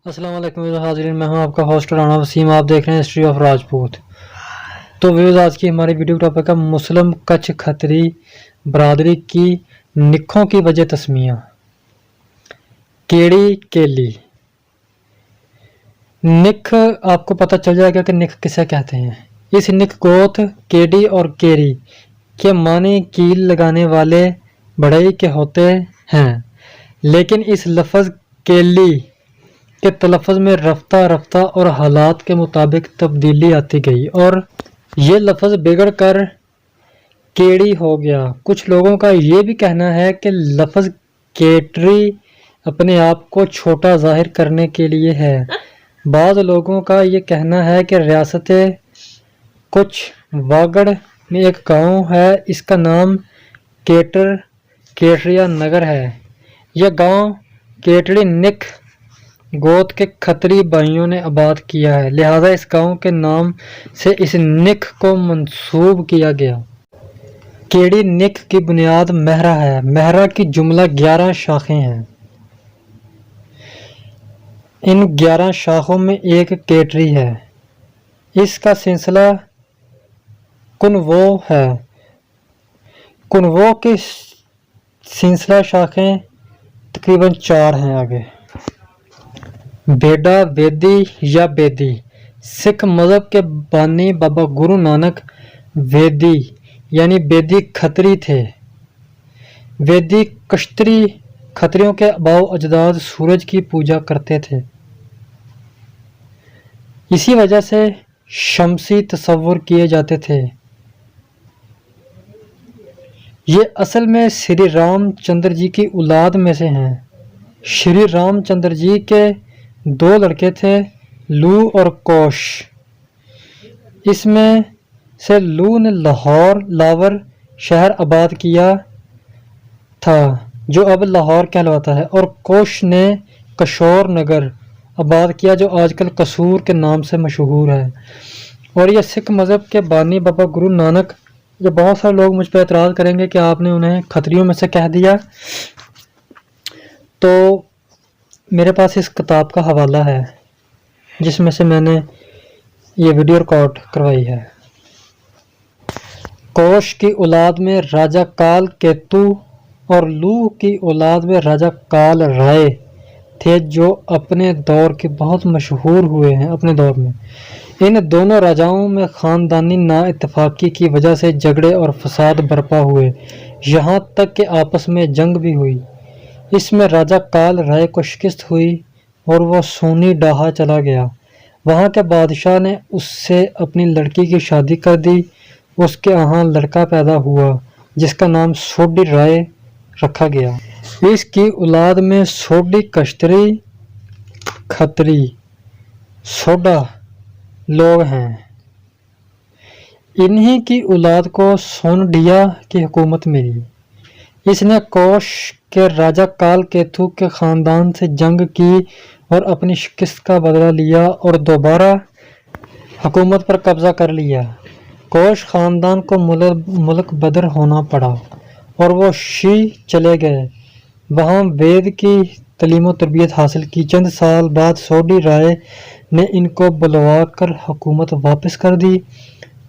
अस्सलाम वालेकुम हाज़रीन, मैं हूं आपका होस्ट राना वसीम। आप देख रहे हैं हिस्ट्री ऑफ राजपूत। तो व्यूज़, आज की हमारी वीडियो टॉपिक है मुस्लिम कच्छ खत्री बरादरी की निखों की वजह तस्मिया। केड़ी केली निख, आपको पता चल जाएगा कि निख किसे कहते हैं। इस निख गोत केडी और केरी के माने कील लगाने वाले बढ़ई के होते हैं, लेकिन इस लफ्ज़ केली के तलफ़्फ़ुज़ में रफ्ता रफ्ता और हालात के मुताबिक तब्दीली आती गई और ये लफ्ज़ बिगड़ कर केड़ी हो गया। कुछ लोगों का ये भी कहना है कि लफ्ज़ केटरी अपने आप को छोटा ज़ाहिर करने के लिए है। बाज़ लोगों का ये कहना है कि रियासत कुछ वागड़ में एक गांव है, इसका नाम केटरिया नगर है। यह गांव केटड़ी निख गोत के खत्री भाइयों ने आबाद किया है, लिहाजा इस गांव के नाम से इस निख को मंसूब किया गया। केड़ी निख की बुनियाद महरा है। महरा की जुमला 11 शाखें हैं। इन 11 शाखों में एक केटरी है। इसका सिलसिला कुनवो है। कुनवो की सिलसिला शाखें तकरीबन 4 हैं। आगे बेडा बेदी या बेदी, सिख मज़हब के बानी बाबा गुरु नानक वेदी यानी बेदी खत्री थे। वेदी कश्तरी खत्रियों के आबाओ अजदाद सूरज की पूजा करते थे। इसी वजह से शमसी तसव्वुर किए जाते थे। ये असल में श्री रामचंद्र जी की औलाद में से हैं। श्री रामचंद्र जी के 2 लड़के थे, लू और कोश। इसमें से लू ने लावर शहर आबाद किया था, जो अब लाहौर कहलाता है, और कोश ने कशोर नगर आबाद किया, जो आजकल कसूर के नाम से मशहूर है। और यह सिख मज़हब के बानी बाबा गुरु नानक, जो बहुत सारे लोग मुझ पर एतराज़ करेंगे कि आपने उन्हें खत्रियों में से कह दिया, तो मेरे पास इस किताब का हवाला है जिसमें से मैंने ये वीडियो रिकॉर्ड करवाई है। कोश की औलाद में राजा काल केतु और लू की औलाद में राजा काल राय थे, जो अपने दौर के बहुत मशहूर हुए हैं। अपने दौर में इन दोनों राजाओं में ख़ानदानी नाइत्तेफाकी की वजह से झगड़े और फसाद बरपा हुए, यहाँ तक कि आपस में जंग भी हुई। इसमें राजा काल राय को शिकस्त हुई और वो सोनी डाहा चला गया। वहाँ के बादशाह ने उससे अपनी लड़की की शादी कर दी। उसके यहाँ लड़का पैदा हुआ जिसका नाम सोडी राय रखा गया। इसकी औलाद में सोडी कश्तरी खत्री सोडा लोग हैं। इन्हीं की औलाद को सोनडिया की हुकूमत मिली। इसने कोश के राजा काल केतु के ख़ानदान से जंग की और अपनी शिकस्त का बदला लिया और दोबारा हुकूमत पर कब्ज़ा कर लिया। कोश ख़ानदान को मुल्क बदर होना पड़ा और वो शी चले गए। वहाँ वेद की तलीम तरबियत हासिल की। चंद साल बाद सोडी राय ने इनको बुलवा कर हुकूमत वापस कर दी।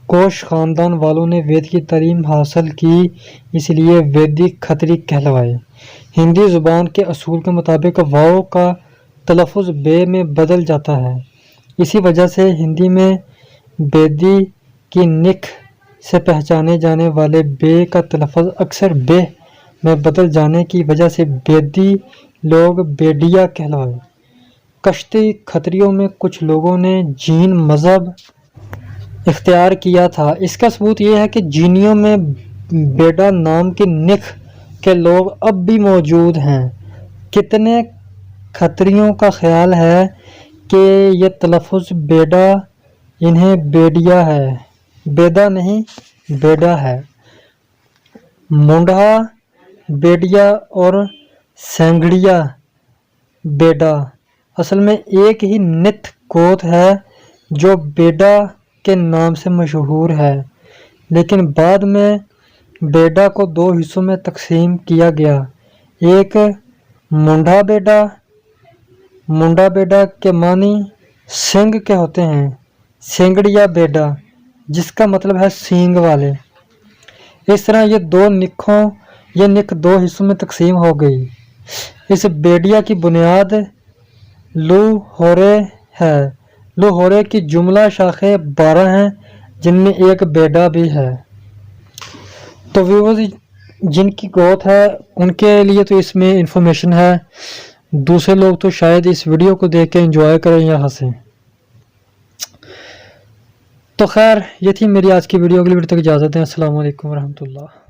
कोश ख़ानदान वालों ने वेद की तालीम हासिल की, इसलिए वेदी खत्री कहलवाए। हिंदी ज़ुबान के असूल के मुताबिक वाव का तलफ़्फ़ुज़ बे में बदल जाता है। इसी वजह से हिंदी में बेदी की निख से पहचाने जाने वाले बे का तलफ़्फ़ुज़ अक्सर बे में बदल जाने की वजह से बेदी लोग बेडिया कहलवाए। कश्ती खत्रियों में कुछ लोगों ने जीन मज़हब इख्तियार किया था। इसका सबूत यह है कि जीनियों में बेडा नाम की निख के लोग अब भी मौजूद हैं। कितने खत्रियों का ख्याल है कि यह तलफ़्फ़ुज़ बेडा इन्हें बेडिया है, बेदा नहीं बेडा है। मुंडा बेडिया और सेंगड़िया बेडा असल में एक ही नित गोत है जो बेडा के नाम से मशहूर है, लेकिन बाद में बेडा को 2 हिस्सों में तकसीम किया गया। एक मुंडा बेडा मुंडा बेडा के मानी सिंग के होते हैं। सिंगड़िया बेडा जिसका मतलब है सींग वाले। इस तरह ये निक दो हिस्सों में तकसीम हो गई। इस बेडिया की बुनियाद लूहोरे है। लूहोरे की जुमला शाखें 12 हैं जिनमें एक बेडा भी है। तो व्यूअर्स, जिनकी ग्रोथ है उनके लिए तो इसमें इंफॉर्मेशन है, दूसरे लोग तो शायद इस वीडियो को देख के एंजॉय करें या हंसें। तो खैर, ये थी मेरी आज की वीडियो। अगली वीडियो तक इजाज़त दें। अस्सलाम वालेकुम रहमतुल्लाह।